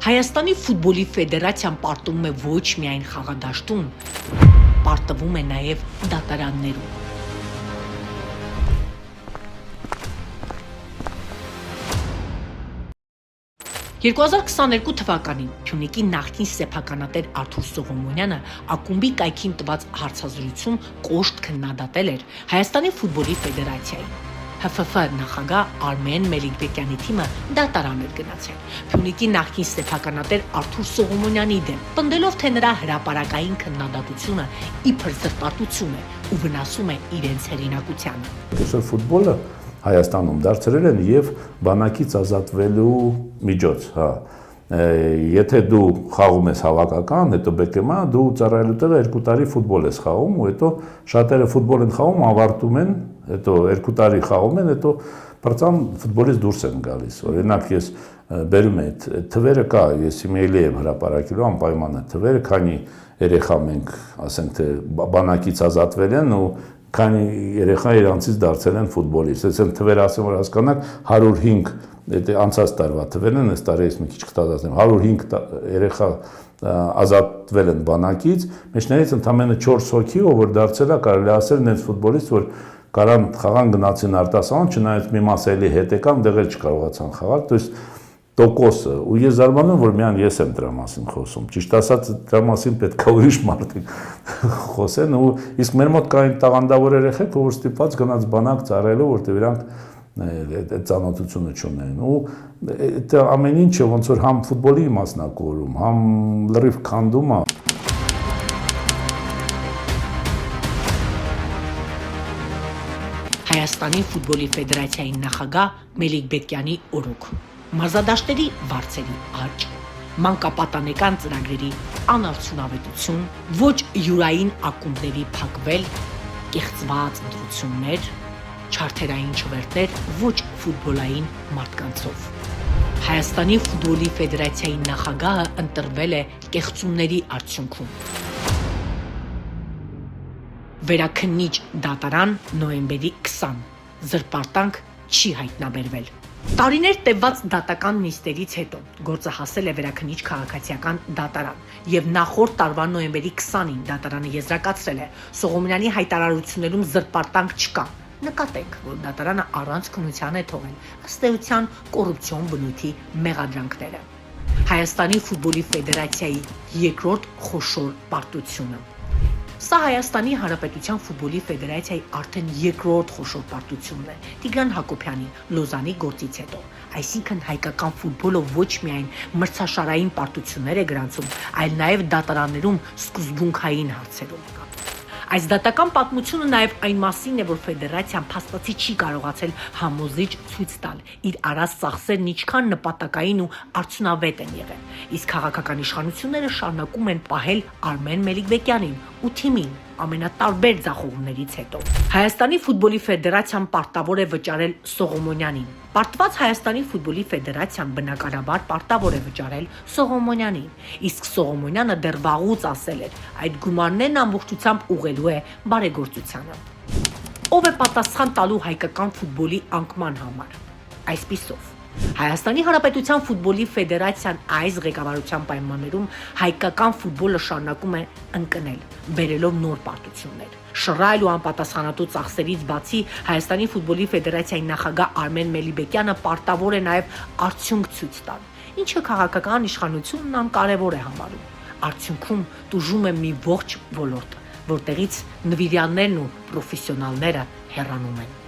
Հայաստանի ֆուտբոլի ֆեդերացիան պարտվում է ոչ միայն խաղադաշտում, պարտվում է նաև դատարաններում։ 2022 թվականին Փյունիկի նախկին սեփականատեր Արթուր Սողոմոնյանը ակումբի կայքին տված հարցազրույցում կոշտ քննադատել էր Հայաստանի ֆուտբոլի ֆեդերացիային։ ՀՖՖ նախագահ Արմեն Մելիքբեկյանի թիմը դատարան էր գնացել Փյունիկի նախկին սեփականատեր Արթուր Սողոմոնյանի դեմ, պնդելով, թե նրա հրապարակային քննադատությունը իբր զրպարտություն է ու վնասում է իրենց հեղինակությանը։ Ֆուտբոլը Հայաստանում դարձրել են եւ բանակից ազատվելու միջոց, հա։ Եթե դու խաղում ես հավաքական, հետո բեկեմա, դու ծառայելու տեղը 2 տարի ֆուտբոլ ես խաղում, ու հետո շատերը ֆուտբոլ են խաղում, ավարտում են, հետո 2 տարի խաղում են, հետո բարձան ֆուտբոլից դուրս են գալիս։ Օրինակ ես բերում եմ այդ թվերը կա, ես իմեյլի եմ հրապարակելու անպայման է թվերը, քանի երեխա մենք, ասենք թե բանակից ազատվել են ու քանի երեխա իրանցից դարձել են ֆուտբոլիստ։ Այսինքն թվերը ասեմ, որ հասկանաք 105 դա անցած տարվա թվերն են, այս տարի ես մի քիչ կտածեմ 105 երեխա ազատվել են բանակից, մեջներից ընդամենը 4 հոգի, ով որ դարձել է, կարելի ասել, նենց ֆուտբոլիստ, որ կարան խաղան գնացին արտասահման, չնայած մի մաս էլի հետ եկան, դեղ էլ չկարողացան խաղալ, то есть տոկոսը, ու ես զարմանում եմ, որ միայն ես եմ դրա մասին խոսում, ճիշտ ասած դրա մասին պետք է ուրիշ մարդիկ խոսեն, ու իսկ մեր մոտ կային տաղանդավոր երեխեք, որ ստիպված գնաց բանակ ծառայելու, որտեղ իրանք այդ ծանոթությունը չունեն, ու այդ ամեն ինչը ոնց որ համ ֆուտբոլի մասնակցում, համ լրիվ քանդում է։ Հայաստանի ֆուտբոլի ֆեդերացիայի նախագահ Մելիքբեկյանի օրոք։ Մարզադաշտերի վարձերի աճ, մանկապատանեկան ծրագրերի անարդյունավետություն, ոչ յուրային ակումբների փակվել, կեղծված ընտրություններ, չարթերային չվերթեր ոչ ֆուտբոլային մարդկանցով։ Հայաստանի ֆուտբոլի ֆեդերացիայի նախագահը ընտրվել է կեղծումների արդյունքում։ Վերաքննիչ դատարան նոյեմբերի 20, զրպարտանք չի հայտնաբերվել։ Տարիներ տևված դատական նիստերից հետո գործը հասել է վերաքննիչ քաղաքացիական դատարան եւ նախորդ տարվա նոյեմբերի 20-ին դատարանը եզրակացրել է Սողոմոնյանի հայտարարություններում զրպարտանք չկա։ Նկատեք, որ դատարանը առանց քննության է թողել ըստ էության կոռուպցիոն բնույթի մեղադրանքները։ Հայաստանի ֆուտբոլի ֆեդերացիայի երկրորդ խոշոր պարտությունը։ Սա Հայաստանի Հանրապետության ֆուտբոլի ֆեդերացիայի արդեն երկրորդ խոշոր պարտությունն է Տիգրան Հակոբյանի Լոզանի գործից հետո։ Այսինքն հայկական ֆուտբոլը ոչ միայն մրցաշարային պարտություններ է գրանցում, այլ նաև դատարաններում սկզբունքային հարցերում։ Այս դատական պատմությունը նաև այն մասին է, որ ֆեդերացիան փաստացի չի կարողացել համոզիչ ցույց տալ իր առած ծախսերն ինչքան նպատակային ու արդյունավետ են եղել, իսկ քաղաքական իշխանությունները շարունակում են պահել Արմեն Մելիքբեկյանին ու թիմին ամենատարբեր ձախողումներից հետո։ Հայաստանի ֆուտբոլի ֆեդերացիան պարտավոր է վճարել Սողոմոնյանին։ Պարտված Հայաստանի ֆուտբոլի ֆեդերացիան բնականաբար պարտավոր է վճարել Սողոմոնյանին, իսկ Սողոմոնյանը դեռ վաղուց ասել էր, այդ գումարներն ամբողջությամբ ուղղելու է բարեգործությանը։ Ով է պատասխան տալու հայկական ֆուտբոլի անկման համար։ Այսպիսով Հայաստանի Հանրապետության ֆուտբոլի ֆեդերացիան այս ղեկավարության պայմաններում հայկական ֆուտբոլը շարունակում է ընկնել, բերելով նոր պարտություններ։ Շռայլ ու անպատասխանատու ծախսերից բացի Հայաստանի ֆուտբոլի ֆեդերացիայի նախագահ Արմեն Մելիքբեկյանը պարտավոր է նաև արդյունք ցույց տալ, ինչը քաղաքական իշխանությունն անկարևոր է համարում։ Արդյունքում տուժում է մի ողջ ոլորտ, որտեղից նվիրյալներն ու պրոֆեսիոնալները հեռանում են։